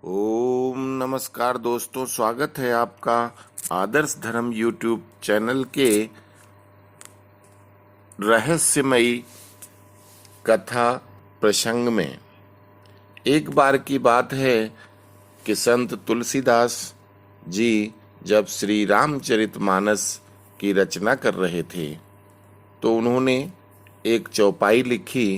ओम नमस्कार दोस्तों, स्वागत है आपका आदर्श धर्म यूट्यूब चैनल के रहस्यमयी कथा प्रसंग में। एक बार की बात है कि संत तुलसीदास जी जब श्री रामचरितमानस की रचना कर रहे थे तो उन्होंने एक चौपाई लिखी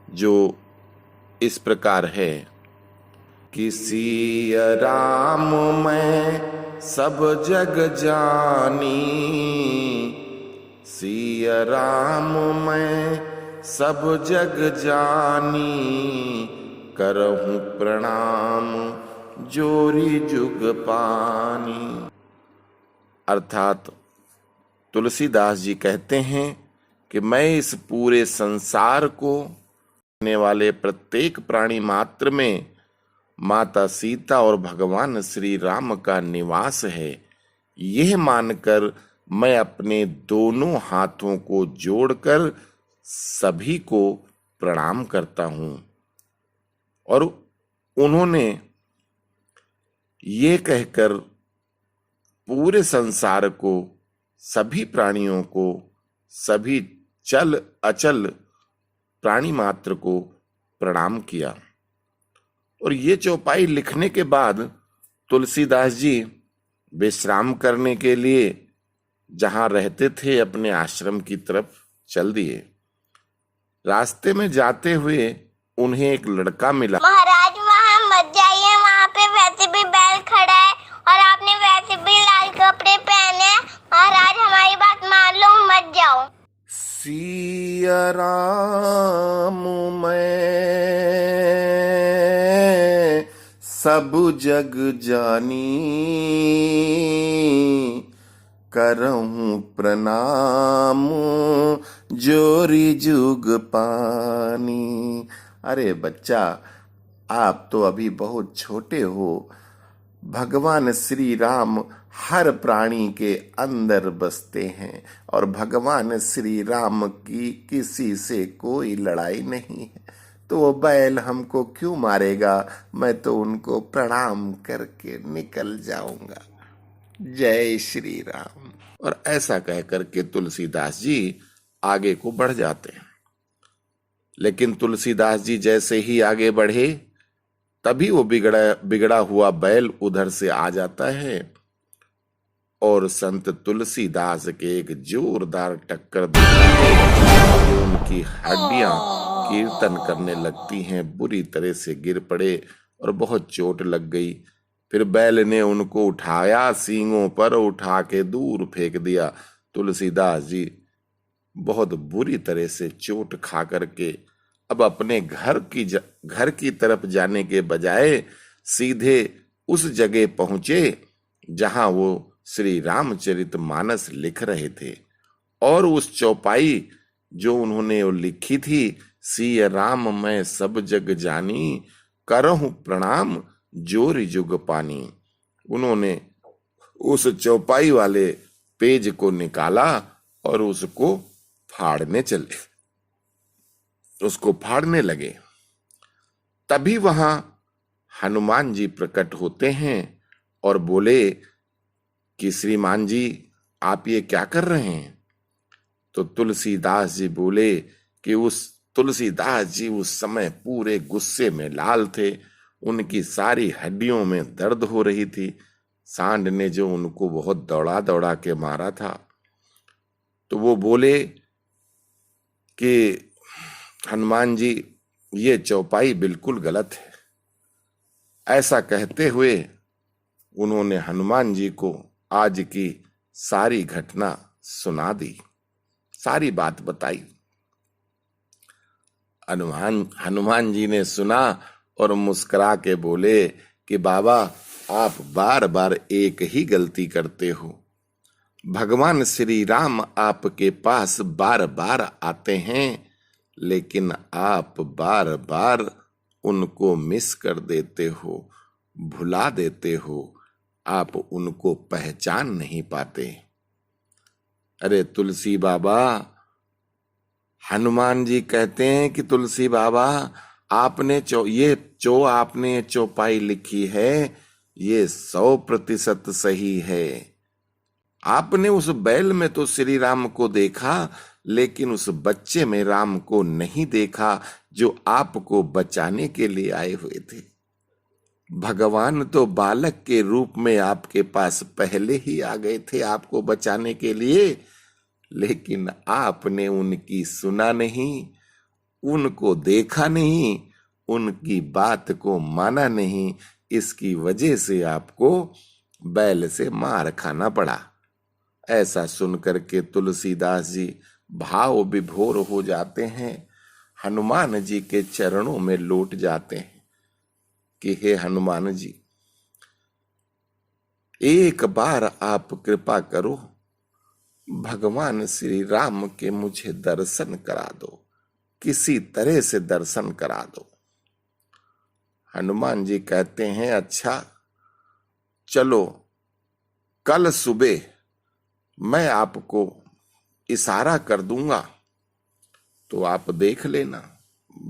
जो इस प्रकार है कि सिय राम मैं सब जग जानी, सिय राम मैं सब जग जानी, करहूं प्रणाम जोरी जुग पानी। अर्थात तुलसीदास जी कहते हैं कि मैं इस पूरे संसार को रहने वाले प्रत्येक प्राणी मात्र में माता सीता और भगवान श्री राम का निवास है, यह मानकर मैं अपने दोनों हाथों को जोड़कर सभी को प्रणाम करता हूं। और उन्होंने ये कहकर पूरे संसार को, सभी प्राणियों को, सभी चल अचल प्राणी मात्र को प्रणाम किया। और ये चौपाई लिखने के बाद तुलसीदास जी विश्राम करने के लिए जहां रहते थे अपने आश्रम की तरफ चल दिए। रास्ते में जाते हुए उन्हें एक लड़का मिला। महाराज वहाँ मत जाइए, वहाँ पे वैसे भी बैल खड़ा है और आपने वैसे भी लाल कपड़े पहने हैं। महाराज हमारी बात मान लो, मत जाओ। सिय राम मैं सब जग जानी, करहूं प्रणाम जोरी जुग पानी। अरे बच्चा, आप तो अभी बहुत छोटे हो। भगवान श्री राम हर प्राणी के अंदर बसते हैं और भगवान श्री राम की किसी से कोई लड़ाई नहीं है, तो वो बैल हमको क्यों मारेगा? मैं तो उनको प्रणाम करके निकल जाऊंगा। जय श्री राम। और ऐसा कह करके तुलसीदास जी आगे को बढ़ जाते हैं। लेकिन तुलसीदास जी जैसे ही आगे बढ़े तभी वो बिगड़ा हुआ बैल उधर से आ जाता है और संत तुलसीदास के एक जोरदार टक्कर देता है। उनकी हड्डियां कीर्तन करने लगती हैं, बुरी तरह से गिर पड़े और बहुत चोट लग गई। फिर बैल ने उनको उठाया, सींगों पर उठा के दूर फेंक दिया। तुलसीदास जी बहुत बुरी तरह से चोट खा करके अब अपने घर की तरफ जाने के बजाय सीधे उस जगह पहुंचे जहां वो श्री रामचरितमानस लिख रहे थे। और उस चौपाई जो उन्होंने लिखी थी, सिय राम मैं सब जग जानी, करहूं प्रणाम जोरी जुग पानी, उन्होंने उस चौपाई वाले पेज को निकाला और उसको फाड़ने लगे। तभी वहां हनुमान जी प्रकट होते हैं और बोले कि श्रीमान जी, आप ये क्या कर रहे हैं? तो तुलसीदास जी बोले कि तुलसीदास जी उस समय पूरे गुस्से में लाल थे। उनकी सारी हड्डियों में दर्द हो रही थी। सांड ने जो उनको बहुत दौड़ा दौड़ा के मारा था। तो वो बोले कि हनुमान जी, ये चौपाई बिल्कुल गलत है। ऐसा कहते हुए उन्होंने हनुमान जी को आज की सारी घटना सुना दी, सारी बात बताई। हनुमान जी ने सुना और मुस्कुरा के बोले कि बाबा, आप बार बार एक ही गलती करते हो। भगवान श्री राम आपके पास बार बार आते हैं, लेकिन आप बार बार उनको मिस कर देते हो, भुला देते हो, आप उनको पहचान नहीं पाते। अरे तुलसी बाबा, हनुमान जी कहते हैं कि तुलसी बाबा, आपने चौपाई लिखी है, ये 100% सही है। आपने उस बैल में तो श्री राम को देखा, लेकिन उस बच्चे में राम को नहीं देखा, जो आपको बचाने के लिए आए हुए थे। भगवान तो बालक के रूप में आपके पास पहले ही आ गए थे आपको बचाने के लिए, लेकिन आपने उनकी सुना नहीं, उनको देखा नहीं, उनकी बात को माना नहीं। इसकी वजह से आपको बैल से मार खाना पड़ा। ऐसा सुनकर के तुलसीदास जी भाव विभोर हो जाते हैं, हनुमान जी के चरणों में लौट जाते हैं कि हे हनुमान जी, एक बार आप कृपा करो, भगवान श्री राम के मुझे दर्शन करा दो, किसी तरह से दर्शन करा दो। हनुमान जी कहते हैं, अच्छा चलो, कल सुबह मैं आपको इशारा कर दूंगा, तो आप देख लेना,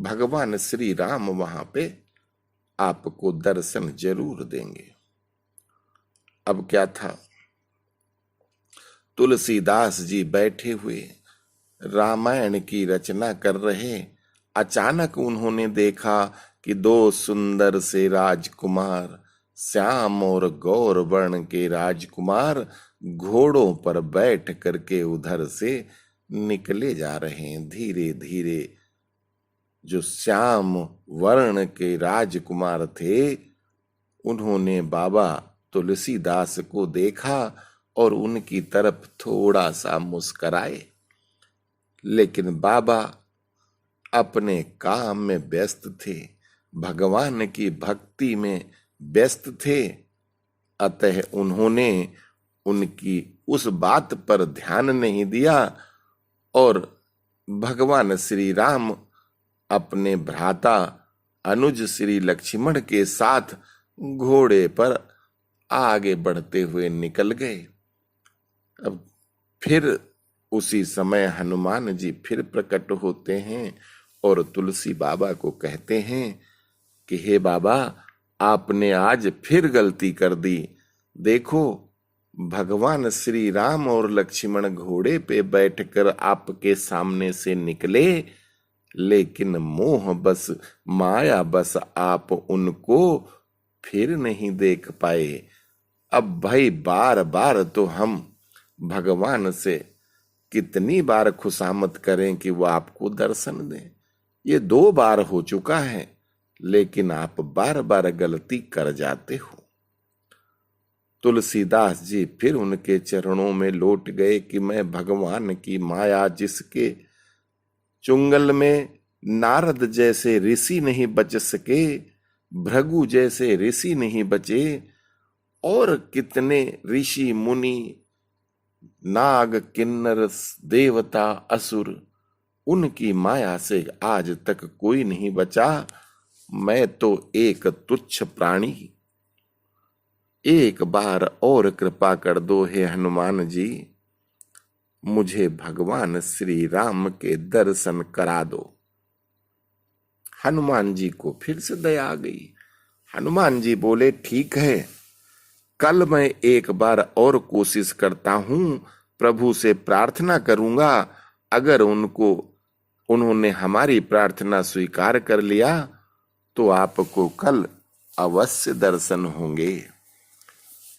भगवान श्री राम वहां पे आपको दर्शन जरूर देंगे। अब क्या था, तुलसीदास जी बैठे हुए रामायण की रचना कर रहे, अचानक उन्होंने देखा कि दो सुंदर से राजकुमार, श्याम और गौर वर्ण के राजकुमार घोड़ों पर बैठ करके उधर से निकले जा रहे हैं धीरे धीरे। जो श्याम वर्ण के राजकुमार थे, उन्होंने बाबा तुलसीदास को देखा और उनकी तरफ थोड़ा सा मुस्कराए, लेकिन बाबा अपने काम में व्यस्त थे, भगवान की भक्ति में व्यस्त थे। अतः उन्होंने उनकी उस बात पर ध्यान नहीं दिया और भगवान श्री राम अपने भ्राता अनुज श्री लक्ष्मण के साथ घोड़े पर आगे बढ़ते हुए निकल गए। अब फिर उसी समय हनुमान जी फिर प्रकट होते हैं और तुलसी बाबा को कहते हैं कि हे बाबा, आपने आज फिर गलती कर दी। देखो, भगवान श्री राम और लक्ष्मण घोड़े पे बैठकर आपके सामने से निकले, लेकिन मोह बस, माया बस आप उनको फिर नहीं देख पाए। अब भाई बार बार तो हम भगवान से कितनी बार खुशामद करें कि वो आपको दर्शन दें। ये 2 बार हो चुका है, लेकिन आप बार बार गलती कर जाते हो। तुलसीदास जी फिर उनके चरणों में लौट गए कि मैं भगवान की माया, जिसके चुंगल में नारद जैसे ऋषि नहीं बच सके, भृगु जैसे ऋषि नहीं बचे, और कितने ऋषि मुनि, नाग किन्नर देवता असुर, उनकी माया से आज तक कोई नहीं बचा। मैं तो एक तुच्छ प्राणी, एक बार और कृपा कर दो हे हनुमान जी, मुझे भगवान श्री राम के दर्शन करा दो। हनुमान जी को फिर से दया आ गई। हनुमान जी बोले, ठीक है, कल मैं एक बार और कोशिश करता हूं, प्रभु से प्रार्थना करूंगा। अगर उन्होंने हमारी प्रार्थना स्वीकार कर लिया तो आपको कल अवश्य दर्शन होंगे।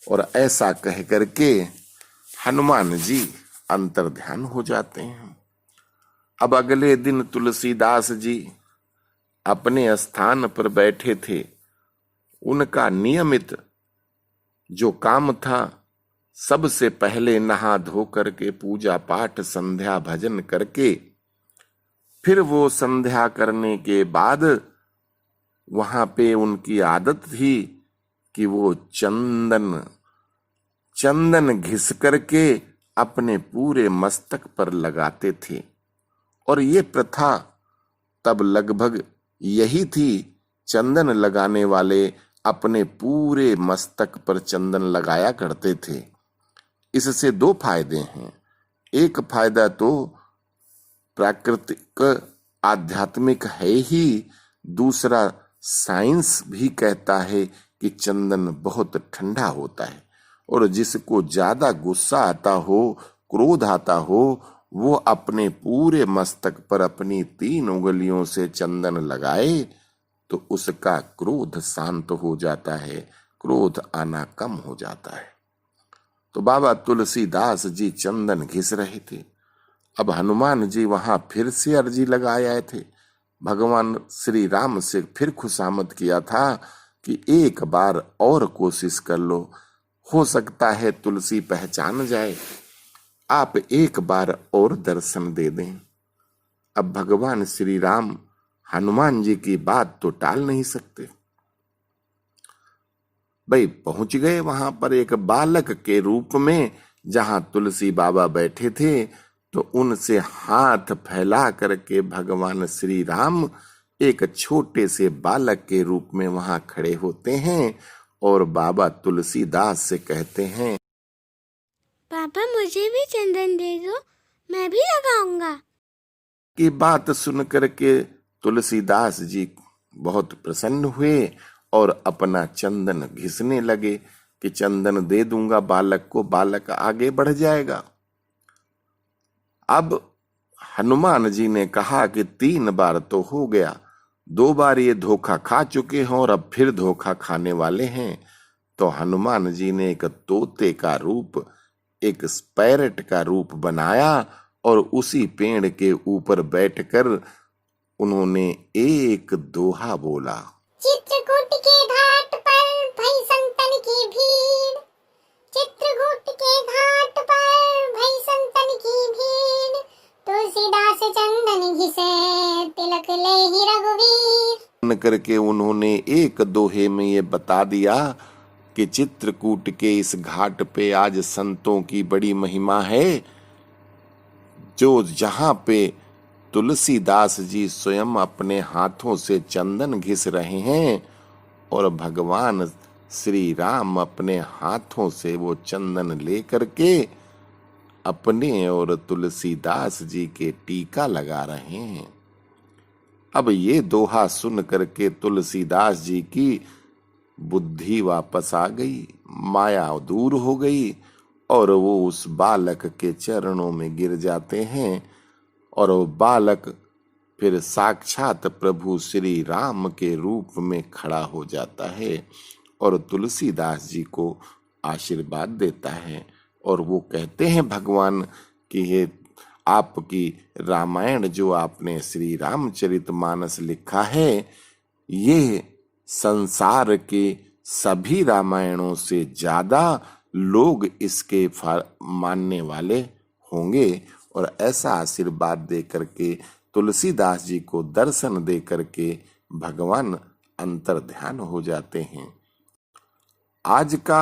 और ऐसा कह करके हनुमान जी अंतर्ध्यान हो जाते हैं। अब अगले दिन तुलसीदास जी अपने स्थान पर बैठे थे। उनका नियमित जो काम था, सबसे पहले नहा धो करके पूजा पाठ संध्या भजन करके, फिर वो संध्या करने के बाद वहां पे उनकी आदत थी कि वो चंदन घिस करके अपने पूरे मस्तक पर लगाते थे। और ये प्रथा तब लगभग यही थी, चंदन लगाने वाले अपने पूरे मस्तक पर चंदन लगाया करते थे। इससे 2 फायदे हैं। एक फायदा तो प्राकृतिक आध्यात्मिक है ही, दूसरा, साइंस भी कहता है कि चंदन बहुत ठंडा होता है और जिसको ज्यादा गुस्सा आता हो, क्रोध आता हो, वो अपने पूरे मस्तक पर अपनी 3 उंगलियों से चंदन लगाए तो उसका क्रोध शांत हो जाता है, क्रोध आना कम हो जाता है। तो बाबा तुलसीदास जी चंदन घिस रहे थे। अब हनुमान जी वहां फिर से अर्जी लगाए आए थे। भगवान श्री राम से फिर खुशामद किया था कि एक बार और कोशिश कर लो, हो सकता है तुलसी पहचान जाए, आप एक बार और दर्शन दे दें। अब भगवान श्री राम हनुमान जी की बात तो टाल नहीं सकते। भाई पहुंच गए वहां पर एक बालक के रूप में, जहां तुलसी बाबा बैठे थे, तो उनसे हाथ फैला करके भगवान श्री राम एक छोटे से बालक के रूप में वहां खड़े होते हैं और बाबा तुलसीदास से कहते हैं, पापा मुझे भी चंदन दे दो, मैं भी लगाऊंगा। की बात सुन करके तुलसीदास जी बहुत प्रसन्न हुए और अपना चंदन घिसने लगे कि चंदन दे दूंगा बालक को, बालक आगे बढ़ जाएगा। अब हनुमान जी ने कहा कि 3 बार तो हो गया, 2 बार ये धोखा खा चुके हैं और अब फिर धोखा खाने वाले हैं। तो हनुमान जी ने एक तोते का रूप, एक पैरट का रूप बनाया और उसी पेड़ के ऊपर बैठकर उन्होंने एक दोहा बोला, चित्रकूट के घाट पर भई संतन की भीड़, चित्रकूट के घाट पर भई संतन की भीड़, तुलसीदास चंदन घिसे तिलक ले ही रघुवीर। करके उन्होंने एक दोहे में ये बता दिया कि चित्रकूट के इस घाट पे आज संतों की बड़ी महिमा है, जो जहां पे तुलसीदास जी स्वयं अपने हाथों से चंदन घिस रहे हैं और भगवान श्री राम अपने हाथों से वो चंदन लेकर के अपने और तुलसीदास जी के टीका लगा रहे हैं। अब ये दोहा सुन करके तुलसीदास जी की बुद्धि वापस आ गई, माया दूर हो गई और वो उस बालक के चरणों में गिर जाते हैं और वो बालक फिर साक्षात प्रभु श्री राम के रूप में खड़ा हो जाता है और तुलसीदास जी को आशीर्वाद देता है। और वो कहते हैं भगवान कि ये आपकी रामायण जो आपने श्री रामचरितमानस लिखा है, ये संसार के सभी रामायणों से ज्यादा लोग इसके मानने वाले होंगे। और ऐसा आशीर्वाद दे करके तुलसीदास जी को दर्शन दे करके भगवान अंतर ध्यान हो जाते हैं। आज का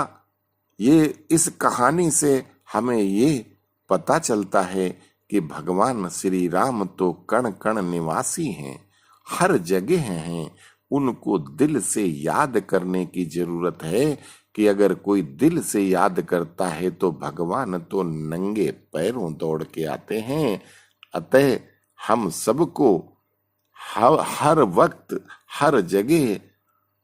ये इस कहानी से हमें ये पता चलता है कि भगवान श्री राम तो कण कण निवासी हैं, हर जगह हैं। उनको दिल से याद करने की जरूरत है कि अगर कोई दिल से याद करता है तो भगवान तो नंगे पैरों दौड़ के आते हैं। अतः हम सबको हर वक्त, हर जगह,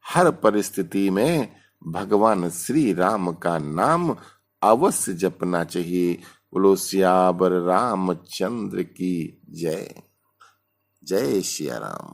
हर परिस्थिति में भगवान श्री राम का नाम अवश्य जपना चाहिए। बोलो सियावर रामचंद्र की जय। जय श्री राम।